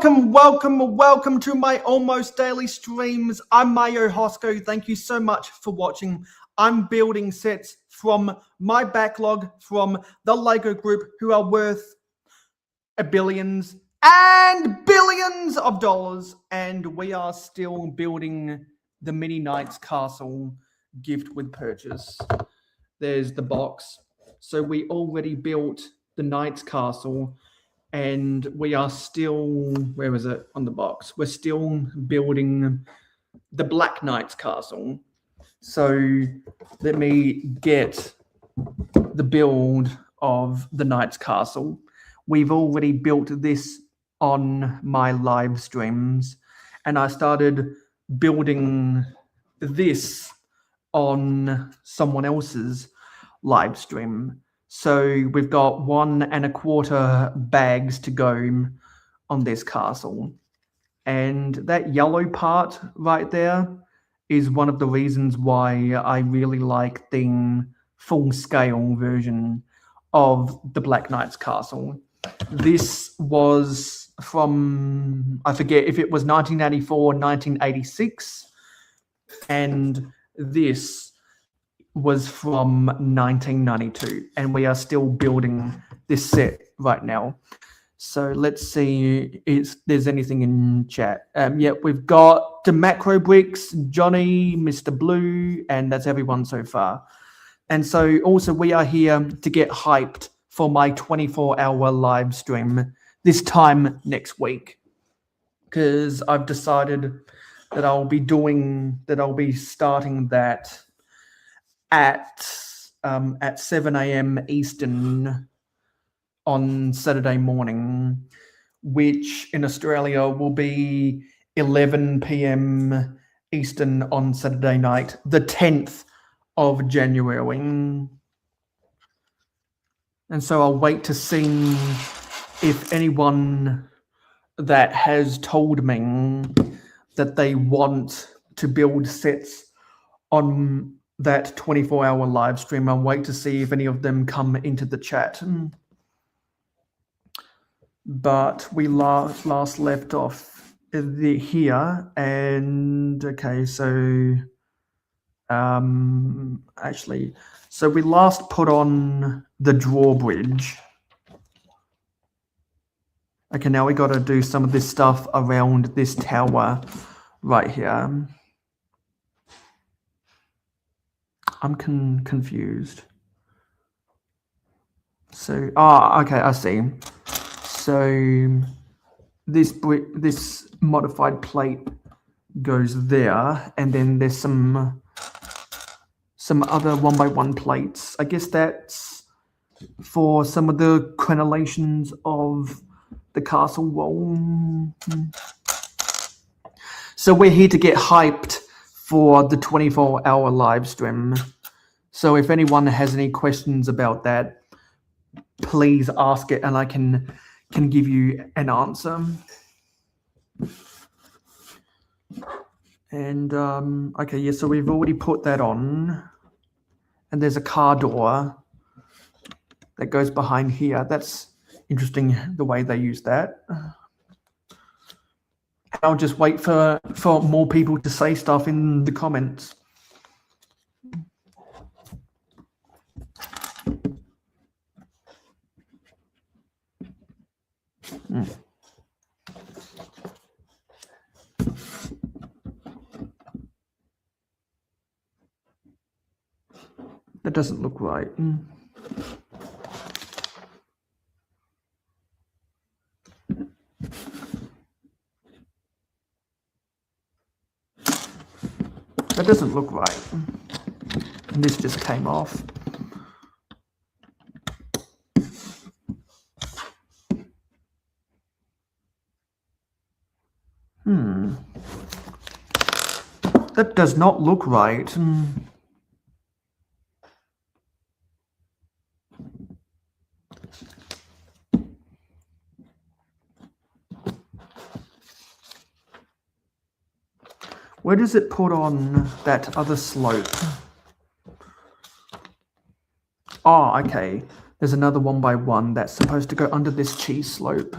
Welcome to my almost daily streams. I'm mayohosko. Thank you so much for watching. I'm building sets from my backlog from the Lego group who are worth billions and billions of dollars. And we are still building the Mini Knights Castle gift with purchase. There's the box. So we already built the Knights Castle. And we are still, where is it on the box? We're still building the Black Knight's Castle. So let me get the build of the Knight's Castle. We've already built this on my live streams. And I started building this on someone else's live stream. So we've got 1 1/4 bags to go on this castle. And that yellow part right there is one of the reasons why I really like the full-scale version of the Black Knight's Castle. This was from, I forget if it was 1984, 1986, and this was from 1992, and we are still building this set right now. So let's see if there's anything in chat. Yeah, we've got the Macro Bricks, Johnny, Mr. Blue, and that's everyone so far. And so also we are here to get hyped for my 24-hour live stream this time next week, because I've decided that I'll be starting that at 7 a.m. Eastern on Saturday morning, which in Australia will be 11 p.m. Eastern on Saturday night, the 10th of January. And so I'll wait to see if anyone that has told me that they want to build sets on that 24-hour live stream. I'll wait to see if any of them come into the chat. But we last left off here, and okay, so actually, so we last put on the drawbridge. Okay, now we got to do some of this stuff around this tower right here. I'm confused. So, okay, I see. So this modified plate goes there, and then there's some other 1x1 plates. I guess that's for some of the crenellations of the castle wall. So we're here to get hyped for the 24-hour live stream. So if anyone has any questions about that, please ask it and I can give you an answer. And okay, yeah, so we've already put that on. And there's a car door that goes behind here. That's interesting the way they use that. I'll just wait for more people to say stuff in the comments. That doesn't look right. That doesn't look right. And this just came off. That does not look right. Where does it put on that other slope? Oh, okay. There's another 1x1 that's supposed to go under this cheese slope.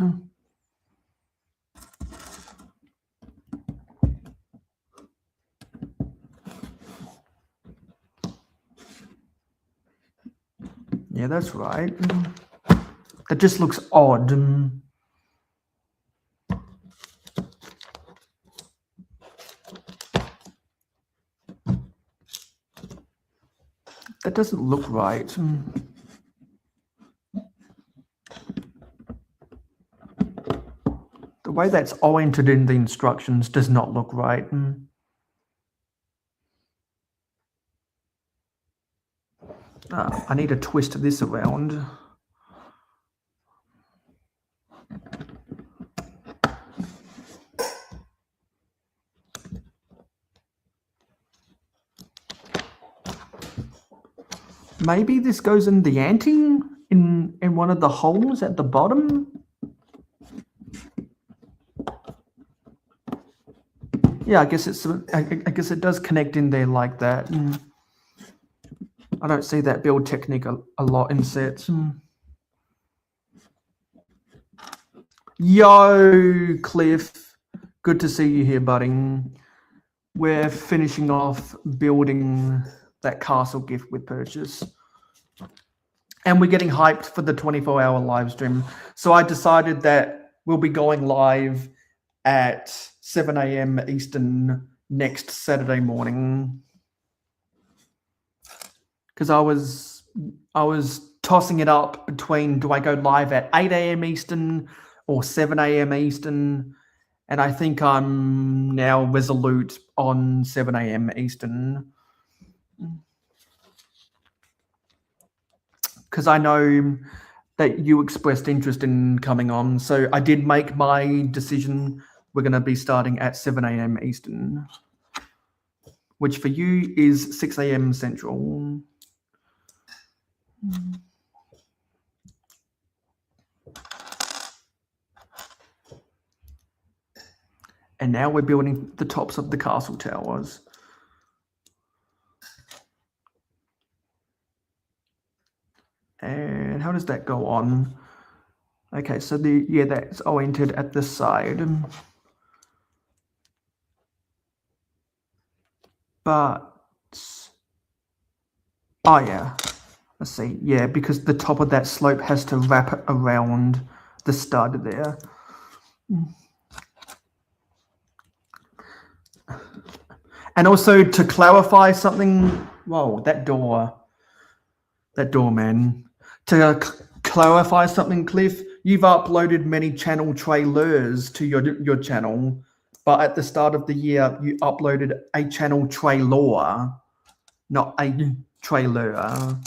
Yeah, that's right. That just looks odd. That doesn't look right. The way that's oriented in the instructions does not look right. I need to twist this around. Maybe this goes in the ante in one of the holes at the bottom. Yeah, I guess it does connect in there like that. I don't see that build technique a lot in sets. Yo, Cliff. Good to see you here, buddy. We're finishing off building that castle gift with purchase. And we're getting hyped for the 24-hour live stream. So I decided that we'll be going live at 7 a.m. Eastern next Saturday morning. Because I was tossing it up between, do I go live at 8 a.m. Eastern or 7 a.m. Eastern? And I think I'm now resolute on 7 a.m. Eastern. Because I know that you expressed interest in coming on. So I did make my decision. We're going to be starting at 7 a.m. Eastern, which for you is 6 a.m. Central. And now we're building the tops of the castle towers. And how does that go on? Okay, so that's oriented at the side. But, oh yeah, let's see. Yeah, because the top of that slope has to wrap around the stud there. And also to clarify something, whoa, that door, man. To clarify something, Cliff, you've uploaded many channel trailers to your channel, but at the start of the year, you uploaded a channel trailer, not a trailer.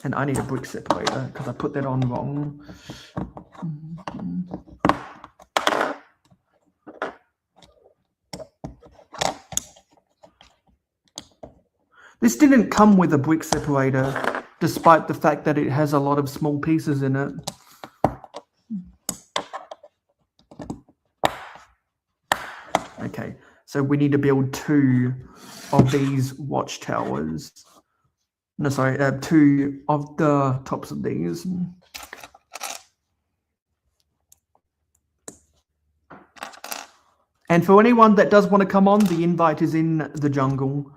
And I need a brick separator because I put that on wrong. This didn't come with a brick separator, despite the fact that it has a lot of small pieces in it. Okay, so we need to build 2 of these watchtowers. No, sorry, 2 of the tops of these. And for anyone that does want to come on, the invite is in the jungle.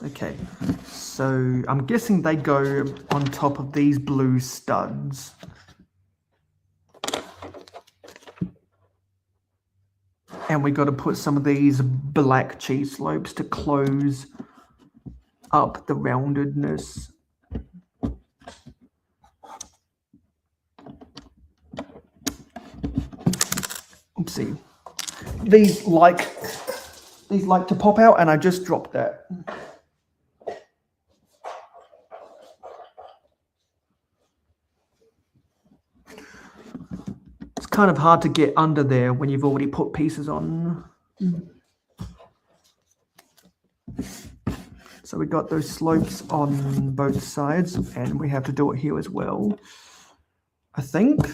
Okay, so I'm guessing they go on top of these blue studs. And we got to put some of these black cheese slopes to close up the roundedness. Oopsie. These like to pop out, and I just dropped that. It's kind of hard to get under there when you've already put pieces on. So we got those slopes on both sides, and we have to do it here as well, I think.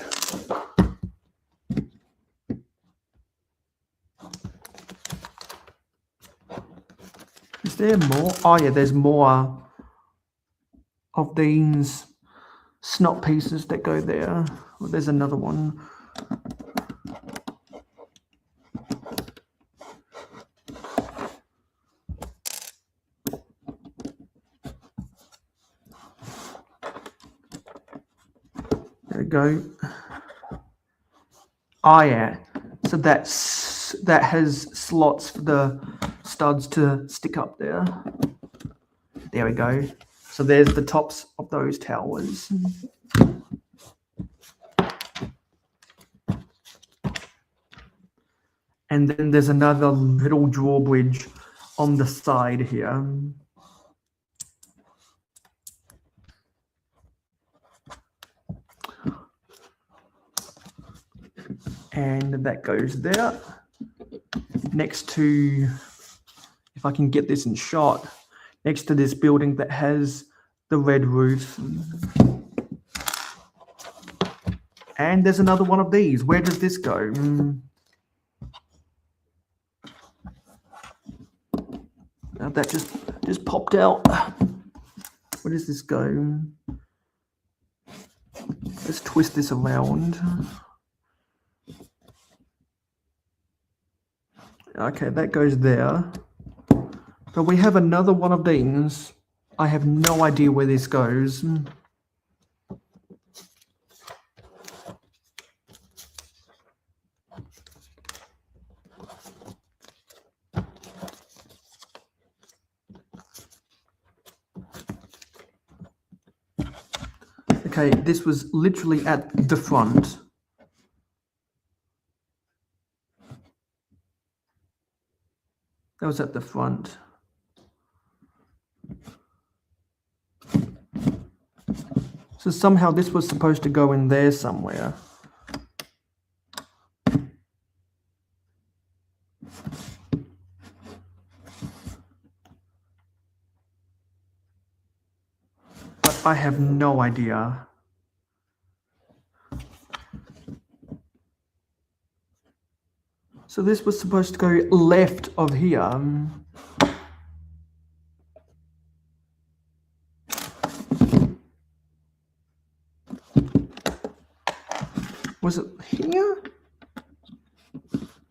Is there more? Oh yeah, there's more of these snot pieces that go there. Well, there's another one. There we go. Oh yeah, so that has slots for the studs to stick up there. There we go. So there's the tops of those towers. And then there's another little drawbridge on the side here. And that goes there. Next to, if I can get this in shot, next to this building that has the red roof. And there's another one of these. Where does this go? Now that just popped out. Where does this go? Let's twist this around. Okay, that goes there. But we have another one of these. I have no idea where this goes. Okay, this was literally at the front. That was at the front. So somehow this was supposed to go in there somewhere. But I have no idea. So this was supposed to go left of here. Was it here?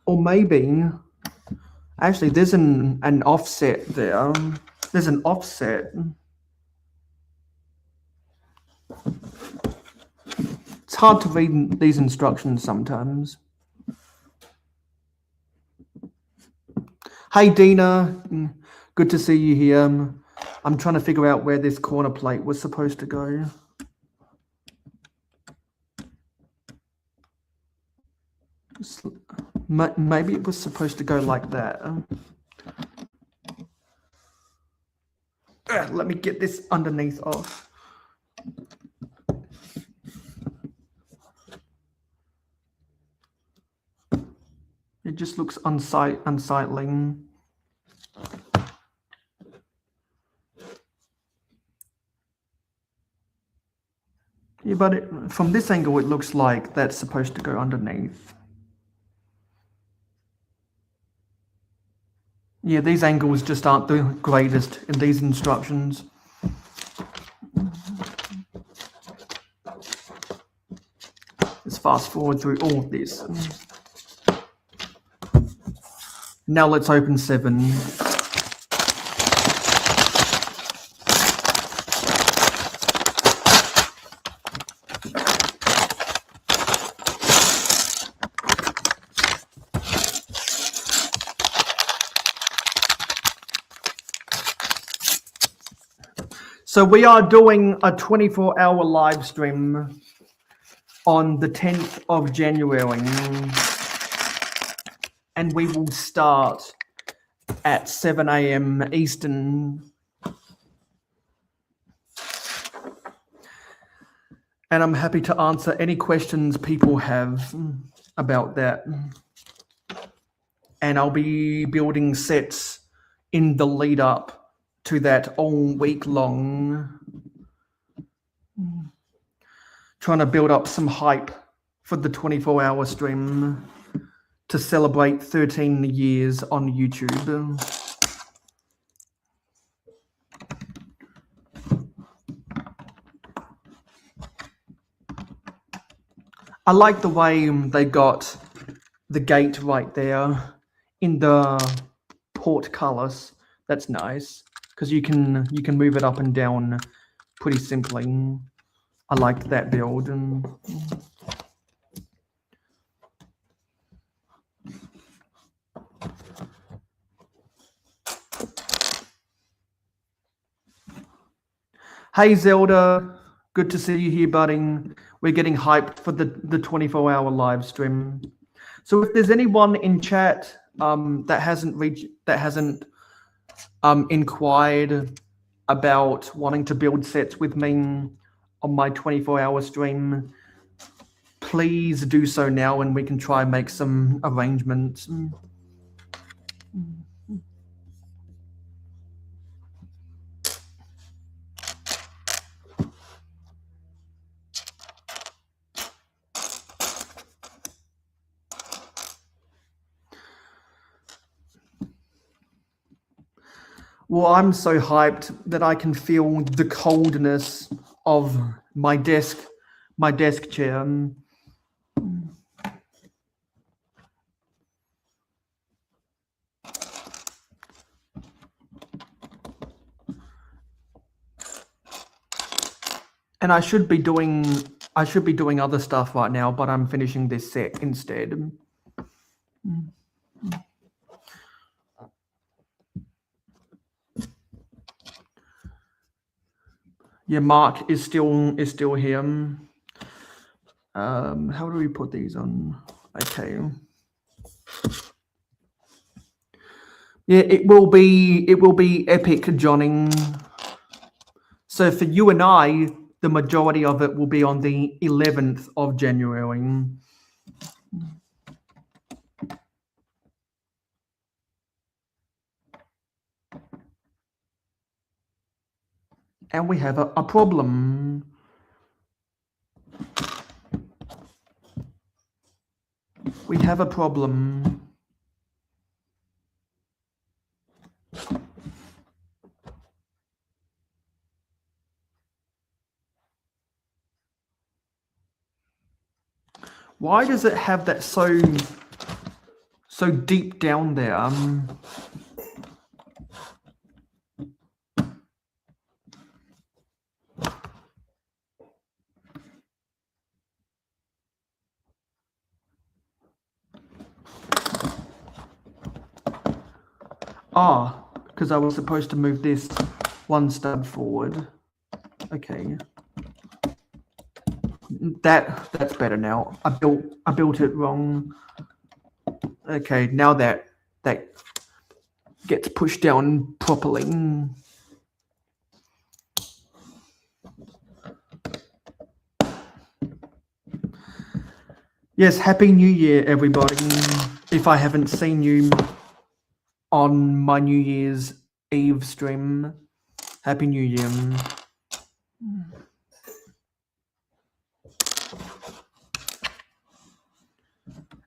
Or maybe, actually there's an offset there. There's an offset. It's hard to read these instructions sometimes. Hey Dina, good to see you here. I'm trying to figure out where this corner plate was supposed to go. Maybe it was supposed to go like that. Let me get this underneath off. It just looks unsightly. Yeah, but from this angle, it looks like that's supposed to go underneath. Yeah, these angles just aren't the greatest in these instructions. Let's fast forward through all of this. Now let's open 7. So we are doing a 24-hour live stream on the 10th of January. And we will start at 7 a.m. Eastern. And I'm happy to answer any questions people have about that. And I'll be building sets in the lead up to that all week long. Trying to build up some hype for the 24-hour stream to celebrate 13 years on YouTube. I like the way they got the gate right there in the portcullis. That's nice because you can move it up and down pretty simply. I liked that build. Hey Zelda, good to see you here, budding. We're getting hyped for the 24-hour live stream. So if there's anyone in chat that hasn't inquired about wanting to build sets with me on my 24-hour stream, please do so now and we can try and make some arrangements. Well, I'm so hyped that I can feel the coldness of my desk chair. And I should be doing other stuff right now, but I'm finishing this set instead. Yeah, Mark is still here. How do we put these on? Okay. Yeah, it will be epic, Johnny. So for you and I, the majority of it will be on the 11th of January. And we have a problem. We have a problem. Why does it have that so deep down there? Because I was supposed to move this one stud forward. Okay. That's better now. I built it wrong. Okay, now that gets pushed down properly. Yes, Happy New Year, everybody. If I haven't seen you on my New Year's Eve stream, Happy New Year.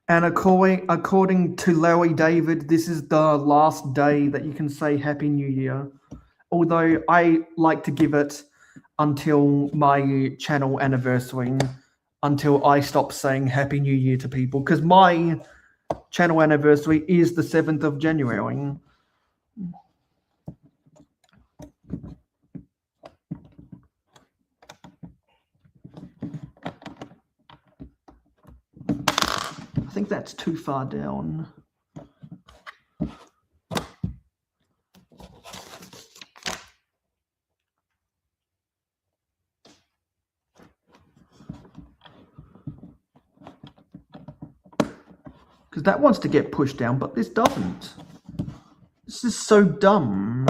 And according to Larry David, this is the last day that you can say Happy New Year. Although I like to give it until my channel anniversary, until I stop saying Happy New Year to people, because my channel anniversary is the 7th of January. I think that's too far down. Because that wants to get pushed down, but this doesn't. This is so dumb.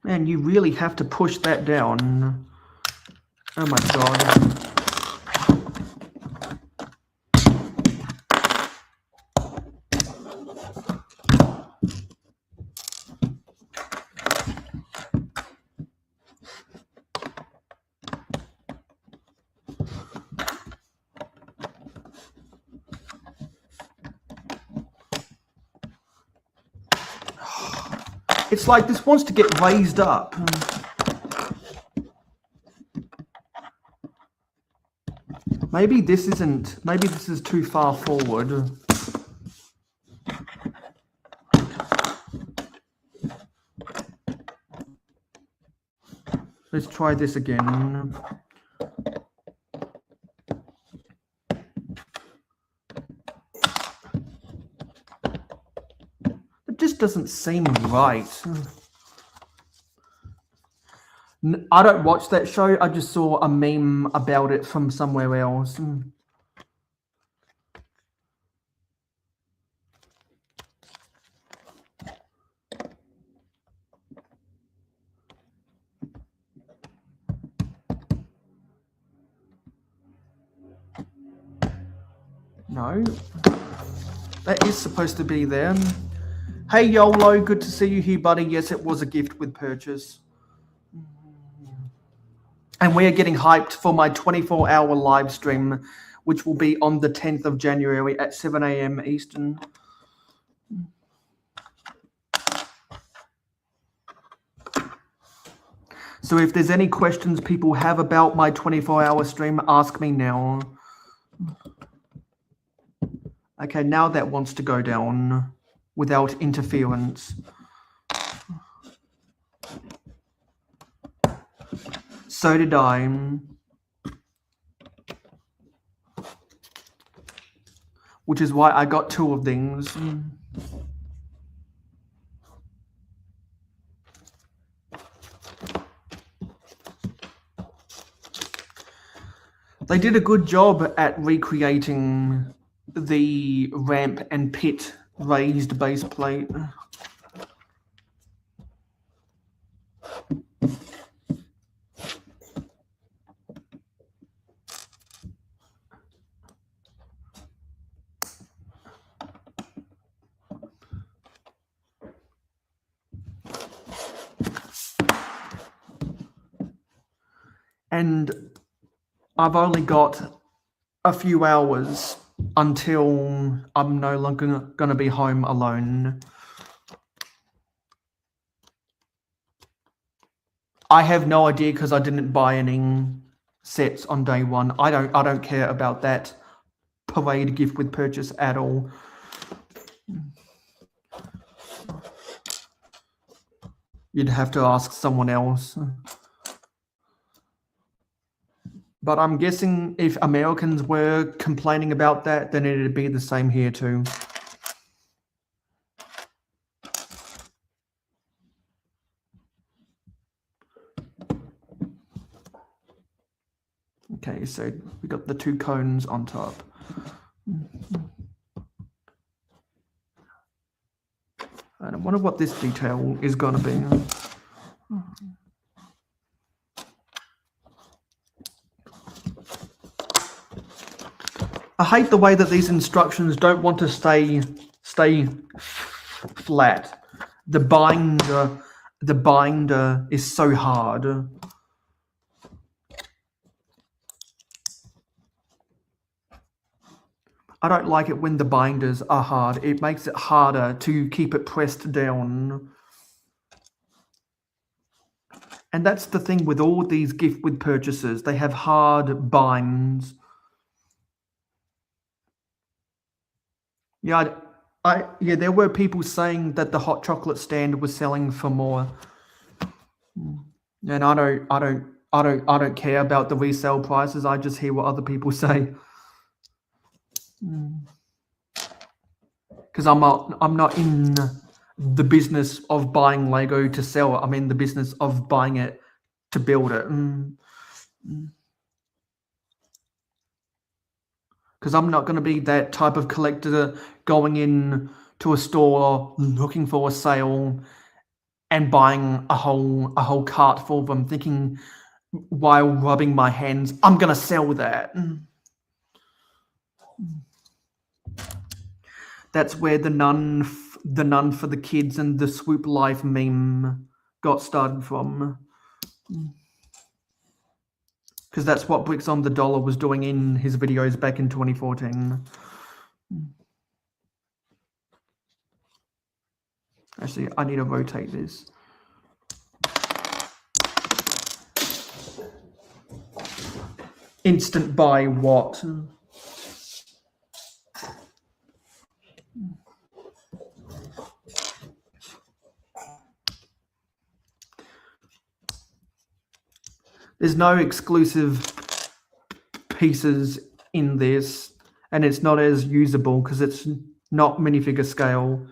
Man, you really have to push that down. Oh my God. It's like this wants to get raised up. Maybe this isn't, maybe this is too far forward. Let's try this again. It just doesn't seem right. I don't watch that show. I just saw a meme about it from somewhere else. No, that is supposed to be there. Hey YOLO, good to see you here, buddy. Yes, it was a gift with purchase. And we are getting hyped for my 24-hour live stream, which will be on the 10th of January at 7 a.m. Eastern. So if there's any questions people have about my 24-hour stream, ask me now. Okay, now that wants to go down without interference. So did I. Which is why I got 2 of these. They did a good job at recreating the ramp and pit raised base plate. And I've only got a few hours until I'm no longer going to be home alone. I have no idea because I didn't buy any sets on day one. I don't care about that parade gift with purchase at all. You'd have to ask someone else. But I'm guessing if Americans were complaining about that, then it'd be the same here too. Okay, so we got the 2 cones on top. And I wonder what this detail is going to be. I hate the way that these instructions don't want to stay flat. The binder is so hard. I don't like it when the binders are hard. It makes it harder to keep it pressed down. And that's the thing with all these gift with purchases. They have hard binds. Yeah, there were people saying that the hot chocolate stand was selling for more. And I don't care about the resale prices. I just hear what other people say. Because I'm not in the business of buying Lego to sell it. I'm in the business of buying it to build it. Because I'm not going to be that type of collector going in to a store looking for a sale and buying a whole cart full of them, thinking while rubbing my hands, I'm going to sell that. That's where the nun for the kids and the swoop life meme got started from. Because that's what Bricks on the Dollar was doing in his videos back in 2014. Actually, I need to rotate this. Instant buy what? There's no exclusive pieces in this, and it's not as usable because it's not minifigure scale,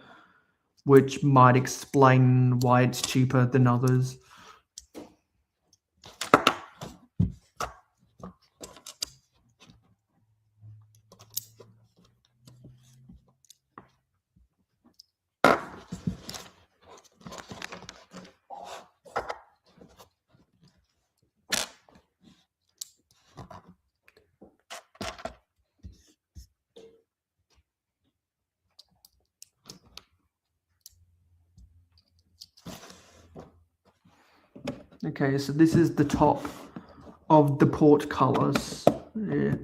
which might explain why it's cheaper than others. Okay, so this is the top of the port colors. Yeah.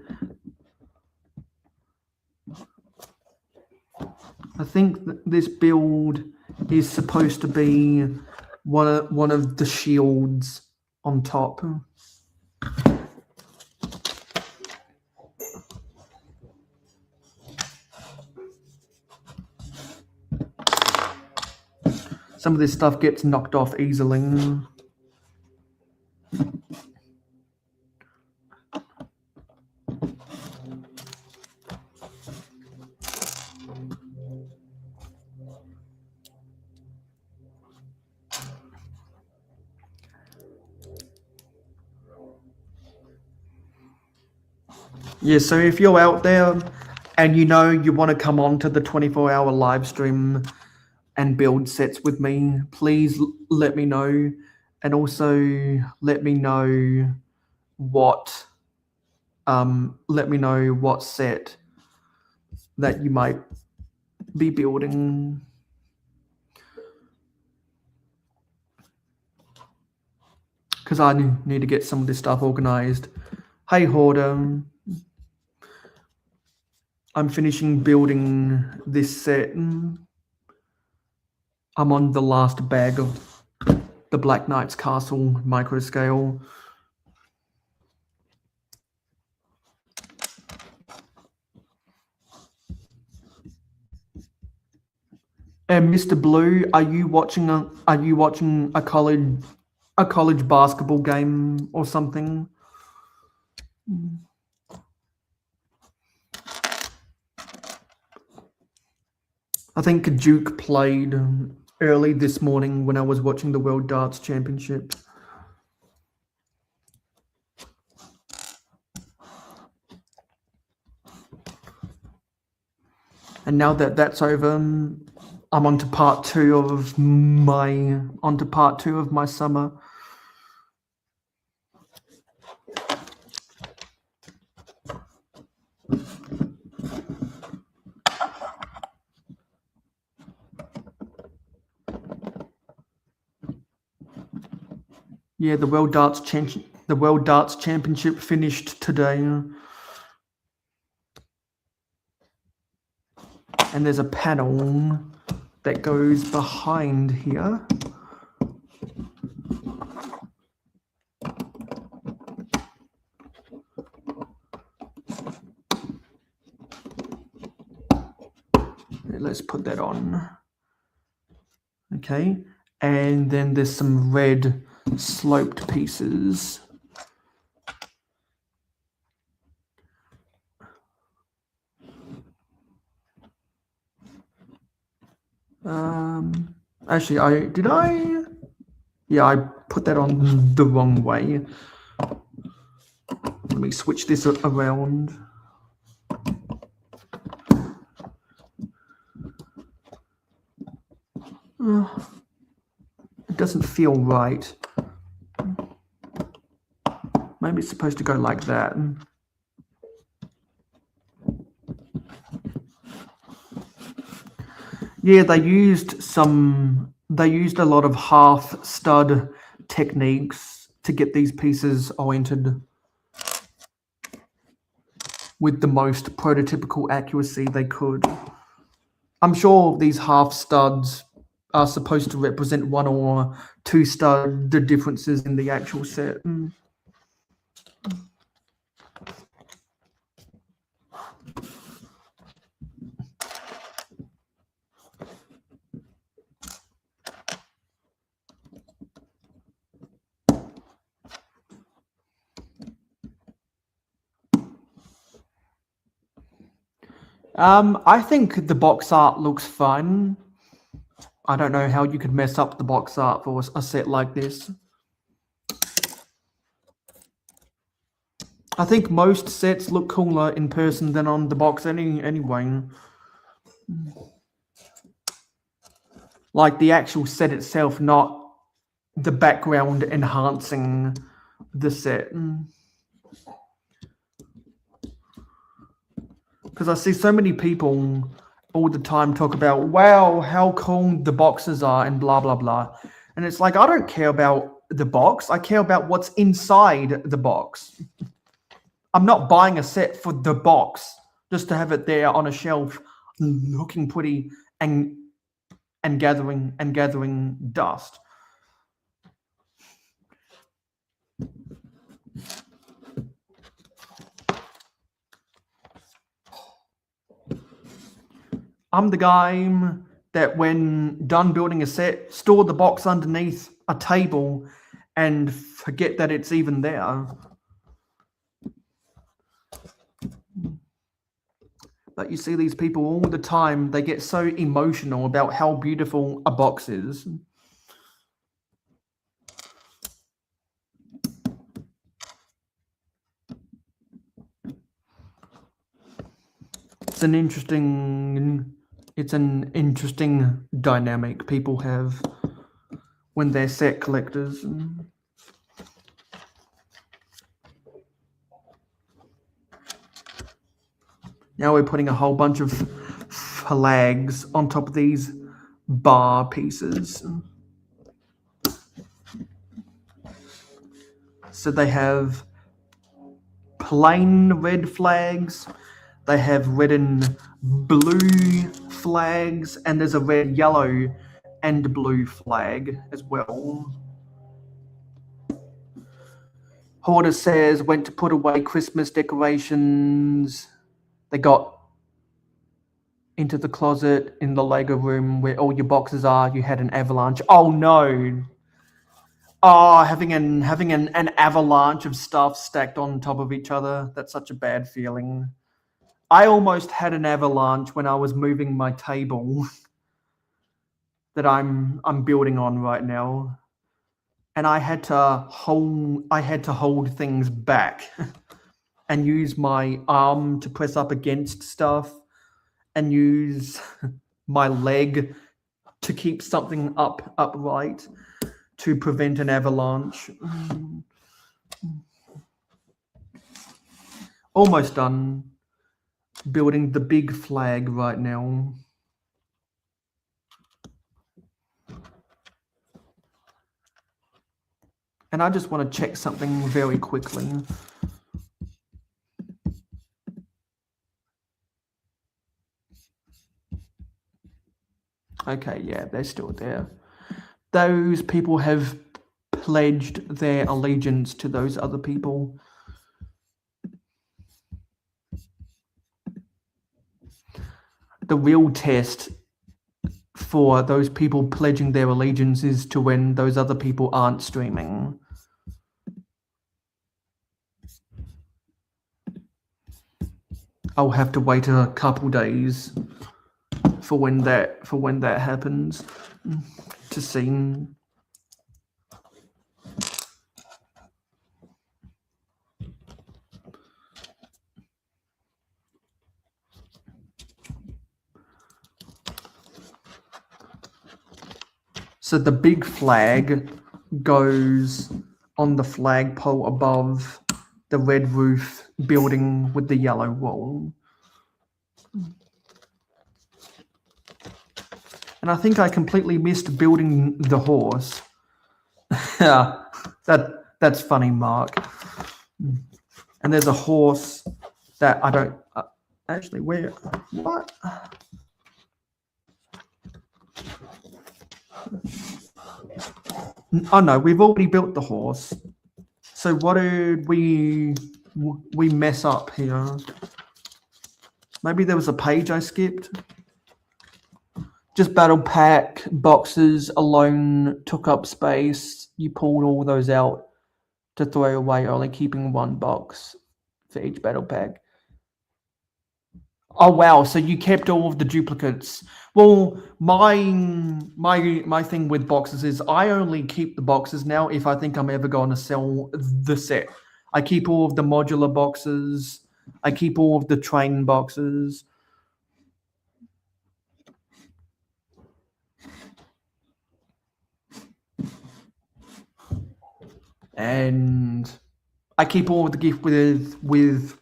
I think this build is supposed to be one of the shields on top. Some of this stuff gets knocked off easily. Yeah, so if you're out there and you know you want to come on to the 24-hour live stream and build sets with me, please let me know. And also let me know what set that you might be building. Because I need to get some of this stuff organized. Hey Hoarder, I'm finishing building this set. I'm on the last bag of the Black Knight's Castle micro scale. And Mr. Blue, are you watching a college basketball game or something? I think Duke played early this morning when I was watching the World Darts Championship. And now that that's over, I'm onto part two of my summer. Yeah, the World Darts Championship finished today. And there's a panel that goes behind here. Let's put that on. Okay, and then there's some red sloped pieces. Actually, I put that on the wrong way. Let me switch this around. It doesn't feel right. Maybe it's supposed to go like that. Yeah, they used a lot of half stud techniques to get these pieces oriented with the most prototypical accuracy they could. I'm sure these half studs are supposed to represent 1 or 2 star the differences in the actual set. I think the box art looks fine. I don't know how you could mess up the box art for a set like this. I think most sets look cooler in person than on the box anyway. Like the actual set itself, not the background enhancing the set. Because I see so many people all the time talk about, wow, how cool the boxes are and blah, blah, blah. And it's like, I don't care about the box. I care about what's inside the box. I'm not buying a set for the box just to have it there on a shelf looking pretty and gathering dust. I'm the guy that when done building a set, store the box underneath a table and forget that it's even there. But you see these people all the time, they get so emotional about how beautiful a box is. It's an interesting dynamic people have when they're set collectors. Now we're putting a whole bunch of flags on top of these bar pieces. So they have plain red flags, they have red and blue flags, and there's a red, yellow, and blue flag as well. Hoarder says, went to put away Christmas decorations. They got into the closet in the Lego room where all your boxes are. You had an avalanche. Oh no. Oh, having an avalanche of stuff stacked on top of each other. That's such a bad feeling. I almost had an avalanche when I was moving my table that I'm building on right now. And I had to hold things back and use my arm to press up against stuff and use my leg to keep something upright to prevent an avalanche. Almost done building the big flag right now. And I just want to check something very quickly. Okay, yeah, they're still there. Those people have pledged their allegiance to those other people. The real test for those people pledging their allegiance is to when those other people aren't streaming. I'll have to wait a couple days for when that happens to see. So the big flag goes on the flagpole above the red roof building with the yellow wall. And I think I completely missed building the horse. Yeah, that's funny, Mark. And there's a horse that I don't actually where what? Oh no, we've already built the horse. So what did we mess up here? Maybe there was a page I skipped. Just battle pack boxes alone took up space. You pulled all those out to throw away, only keeping one box for each battle pack. Oh wow! So you kept all of the duplicates. Well, my thing with boxes is I only keep the boxes now if I think I'm ever going to sell the set. I keep all of the modular boxes. I keep all of the train boxes. And I keep all of the gift with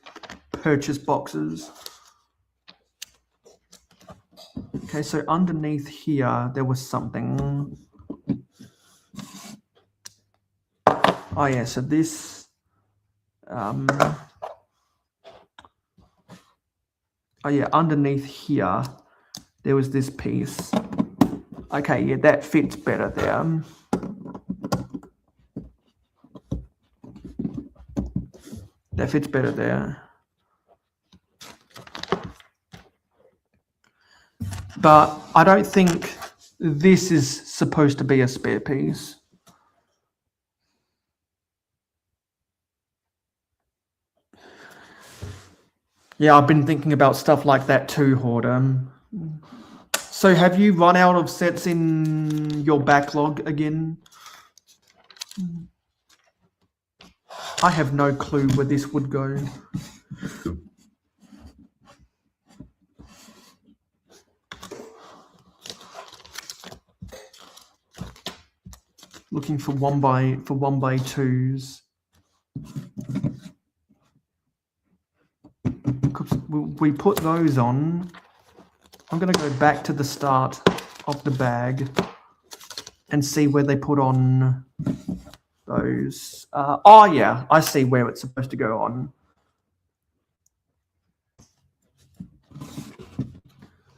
purchase boxes. Okay, so underneath here there was something. Oh yeah, so this oh yeah, underneath here there was this piece. Okay, yeah, that fits better there. That fits better there. But I don't think this is supposed to be a spare piece. Yeah, I've been thinking about stuff like that too, Hoarder. So have you run out of sets in your backlog again? I have no clue where this would go. Looking for one by twos. We put those on. I'm going to go back to the start of the bag and see where they put on those. Oh yeah, I see where it's supposed to go on.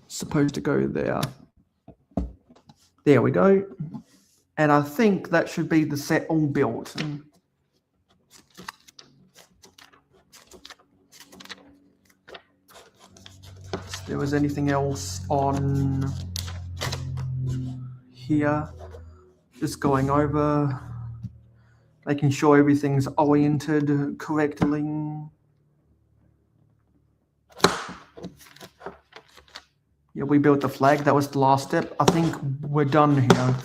Supposed to go there. There we go. And I think that should be the set all built. If there was anything else on here, just going over, making sure everything's oriented correctly. Yeah, we built the flag. That was the last step. I think we're done here.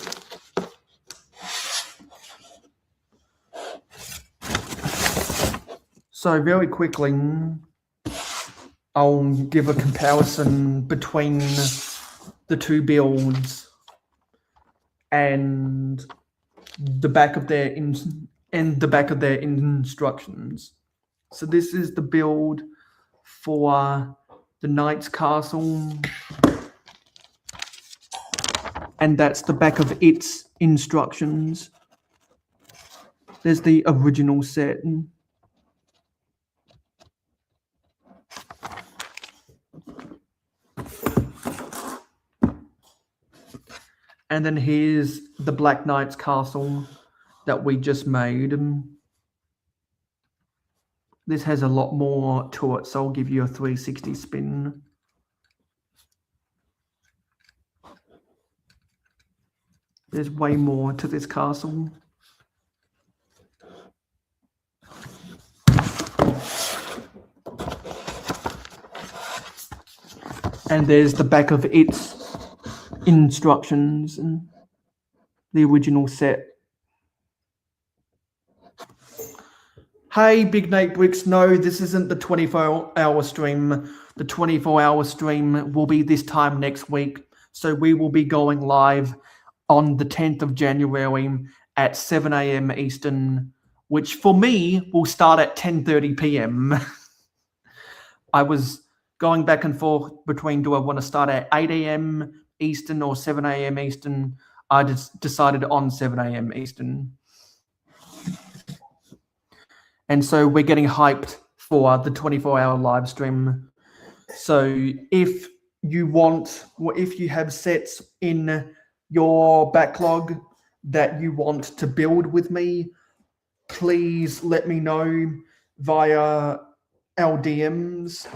So very quickly, I'll give a comparison between the two builds and the back of their instructions. So this is the build for the Knight's Castle, and that's the back of its instructions. There's the original set. And then here's the Black Knight's Castle that we just made. This has a lot more to it, so I'll give you a 360 spin. There's way more to this castle. And there's the back of its instructions and the original set. Hey, Big Nate Bricks, no, this isn't the 24-hour stream. The 24-hour stream will be this time next week. So we will be going live on the 10th of January at 7 a.m. Eastern, which for me will start at 10:30 p.m. I was going back and forth between, do I want to start at 8 a.m. Eastern or 7 a.m. Eastern? I just decided on 7 a.m. Eastern. And so we're getting hyped for the 24-hour live stream. So if you want, or if you have sets in your backlog that you want to build with me, please let me know via our DMs,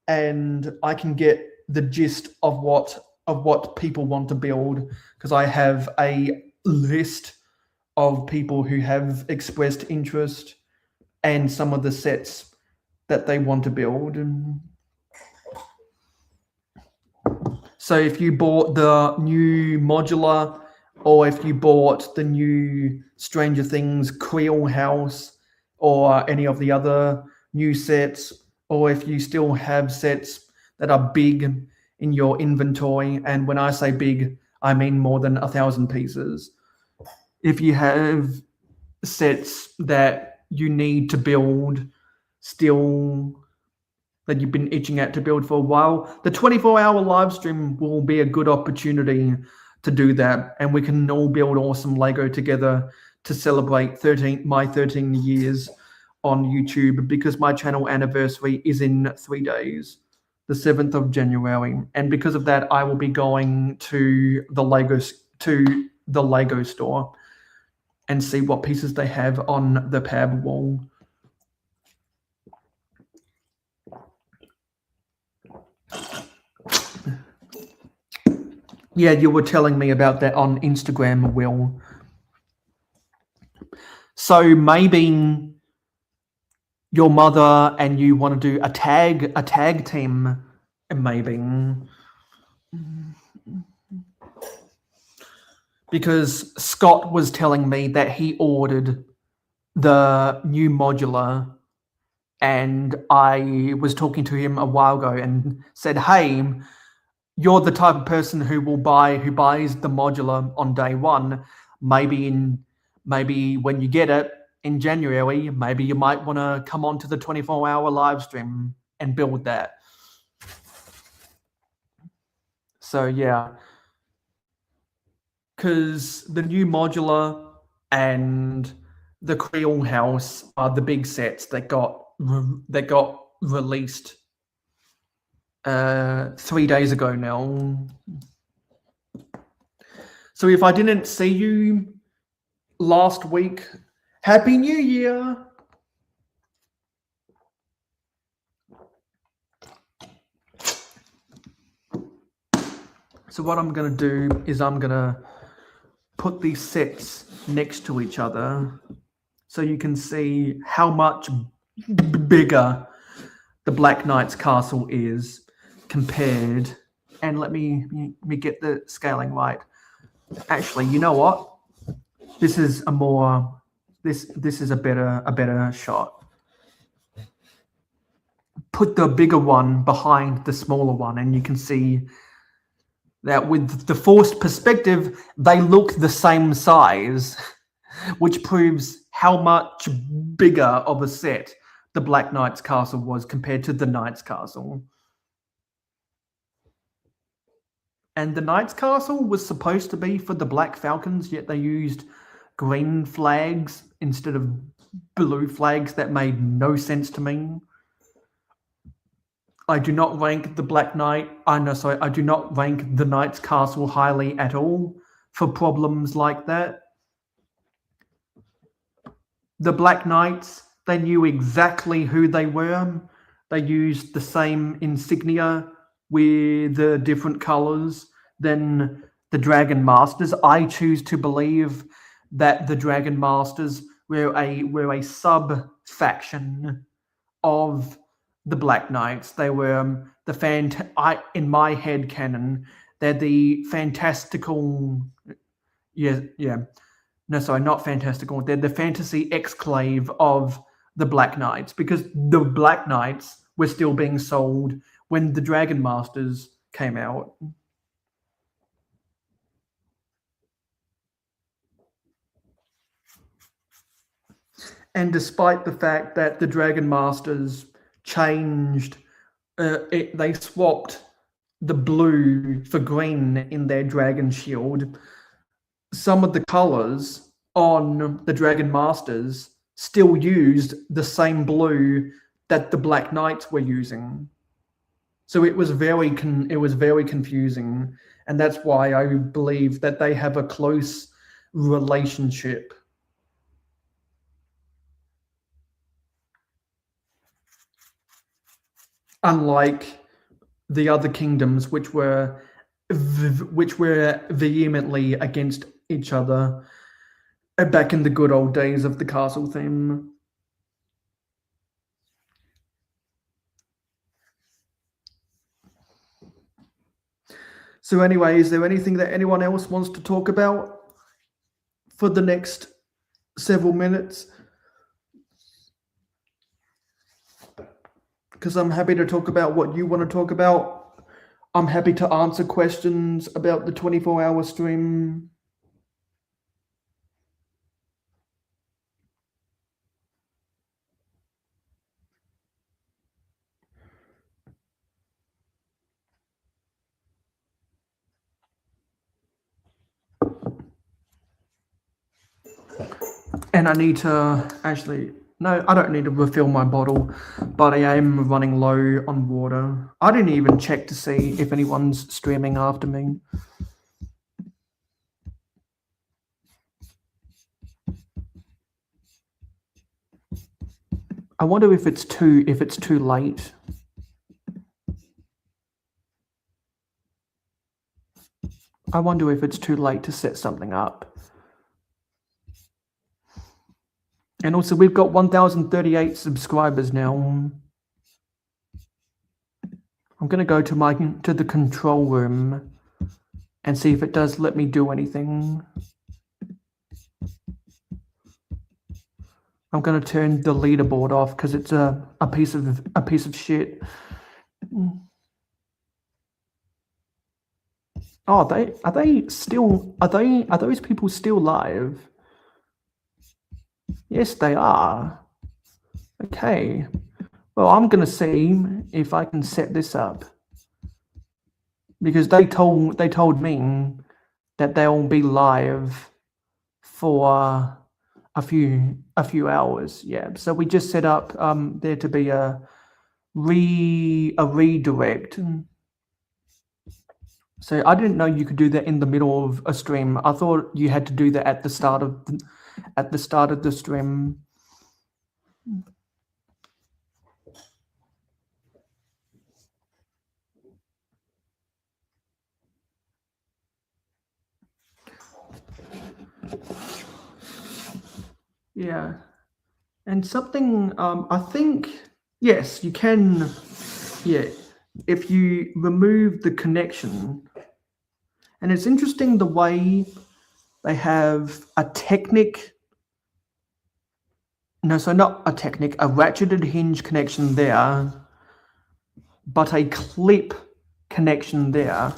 and I can get the gist of what people want to build, because I have a list of people who have expressed interest and some of the sets that they want to build. And so if you bought the new modular, or if you bought the new Stranger Things Creel house, or any of the other new sets, or if you still have sets that are big in your inventory, and when I say big, I mean more than 1,000 pieces. If you have sets that you need to build still, that you've been itching at to build for a while, the 24-hour live stream will be a good opportunity to do that, and we can all build awesome Lego together to celebrate my 13 years on YouTube, because my channel anniversary is in 3 days, the 7th of January, and because of that, I will be going to the Lego store and see what pieces they have on the pab wall. Yeah, you were telling me about that on Instagram, Will. So maybe your mother and you want to do a tag team, maybe. Because Scott was telling me that he ordered the new modular, and I was talking to him a while ago and said, hey, you're the type of person who buys the modular on day one. Maybe when you get it in January, maybe you might want to come on to the 24-hour live stream and build that. So yeah, because the new modular and the Creel house are the big sets that got released 3 days ago now. So if I didn't see you last week, Happy New Year! So what I'm going to do is I'm going to put these sets next to each other so you can see how much bigger the Black Knight's castle is compared. And let me get the scaling right. Actually, you know what? This is a more this is a better shot. Put the bigger one behind the smaller one, and you can see that with the forced perspective, they look the same size, which proves how much bigger of a set the Black Knight's castle was compared to the Knight's castle. And the Knight's castle was supposed to be for the Black Falcons, yet they used green flags instead of blue flags. That made no sense to me. I do not rank the Black Knight, I do not rank the Knight's castle highly at all for problems like that. The Black Knights, they knew exactly who they were. They used the same insignia with the different colors than the Dragon Masters. I choose to believe that the Dragon Masters were a sub-faction of the Black Knights. They were in my head canon, they're the fantastical, not fantastical, they're the fantasy exclave of the Black Knights, because the Black Knights were still being sold when the Dragon Masters came out. And despite the fact that the Dragon Masters changed, they swapped the blue for green in their dragon shield, some of the colors on the Dragon Masters still used the same blue that the Black Knights were using. So it was very confusing, And that's why I believe that they have a close relationship. Unlike the other kingdoms, which were vehemently against each other back in the good old days of the castle theme. So anyway, is there anything that anyone else wants to talk about for the next several minutes? Because I'm happy to talk about what you want to talk about. I'm happy to answer questions about the 24-hour stream. And I need to actually, no, I don't need to refill my bottle, but I am running low on water. I didn't even check to see if anyone's streaming after me. I wonder if it's too late. I wonder if it's too late to set something up. And also, we've got 1,038 subscribers now. I'm going to go to the control room and see if it does let me do anything. I'm going to turn the leaderboard off because it's a piece of shit. Oh, are those people still live? Yes, they are. Okay. Well, I'm going to see if I can set this up. Because they told me that they'll be live for a few hours. Yeah. So we just set up there to be a redirect. So I didn't know you could do that in the middle of a stream. I thought you had to do that at the start of the stream. Yeah. And something I think, yes, you can, yeah, if you remove the connection. And it's interesting the way they have a Technic, no, so not a Technic, a ratcheted hinge connection there, but a clip connection there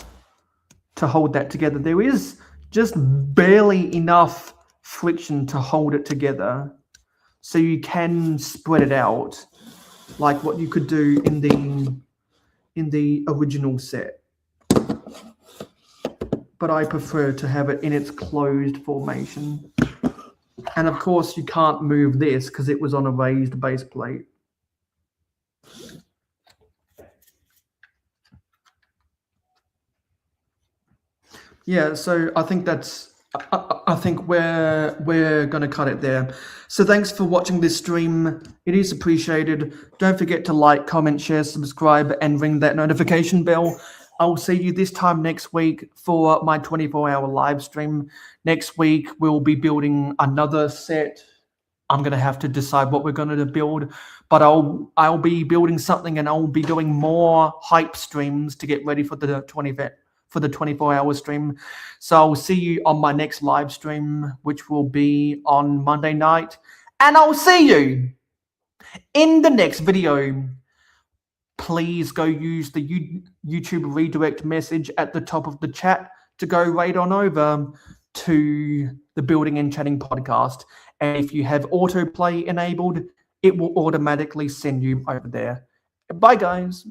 to hold that together. There is just barely enough friction to hold it together. So you can spread it out like what you could do in the original set. But I prefer to have it in its closed formation. And of course you can't move this because it was on a raised base plate. Yeah, so I think I think we're going to cut it there. So thanks for watching this stream. It is appreciated. Don't forget to like, comment, share, subscribe, and ring that notification bell. I'll see you this time next week for my 24-hour live stream. Next week, we'll be building another set. I'm going to have to decide what we're going to build, but I'll be building something, and I'll be doing more hype streams to get ready for the 24-hour stream. So I'll see you on my next live stream, which will be on Monday night. And I'll see you in the next video. Please go use the YouTube redirect message at the top of the chat to go right on over to the Building and Chatting podcast. And if you have autoplay enabled, it will automatically send you over there. Bye, guys.